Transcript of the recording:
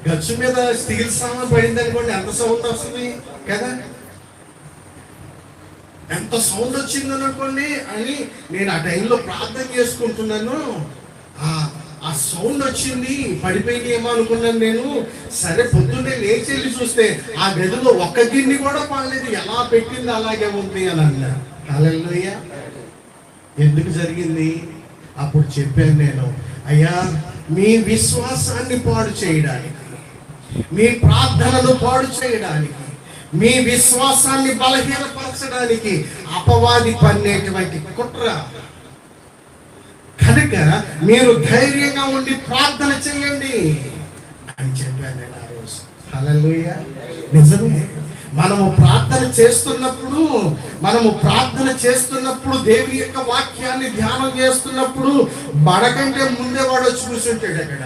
గచ్చు మీద స్టీల్ సామాన్ పడింది అనుకోండి, ఎంత సౌండ్ వస్తుంది కదా. ఎంత సౌండ్ వచ్చిందని అనుకోండి అని నేను ఆ టైంలో ప్రార్థన చేసుకుంటున్నాను. ఆ సౌండ్ వచ్చింది, పడిపోయింది ఏమో అనుకున్నాను నేను. సరే పొద్దున్నే లేచి చూస్తే ఆ గదిలో ఒక్క గిన్నె కూడా పడలేదు, ఎలా పెట్టింది అలాగే ఉంది అని అన్నా. హల్లెలూయా. ఎందుకు జరిగింది? అప్పుడు చెప్పాను నేను, అయ్యా మీ విశ్వాసాన్ని పాడు చేయడానికి, మీ ప్రార్థనలు పాడు చేయడానికి, మీ విశ్వాసాన్ని బలహీనపరచడానికి అపవాది పన్నేటువంటి కుట్ర. కనుక మీరు ధైర్యంగా ఉండి ప్రార్థన చేయండి అని చెప్పాను నేను ఆ రోజు. హల్లెలూయా. నిజమే. మనము ప్రార్థన చేస్తున్నప్పుడు దేవుని యొక్క వాక్యాన్ని ధ్యానం చేస్తున్నప్పుడు బడకంటే ముందే వాడు వచ్చి కూర్చుంటాడు అక్కడ.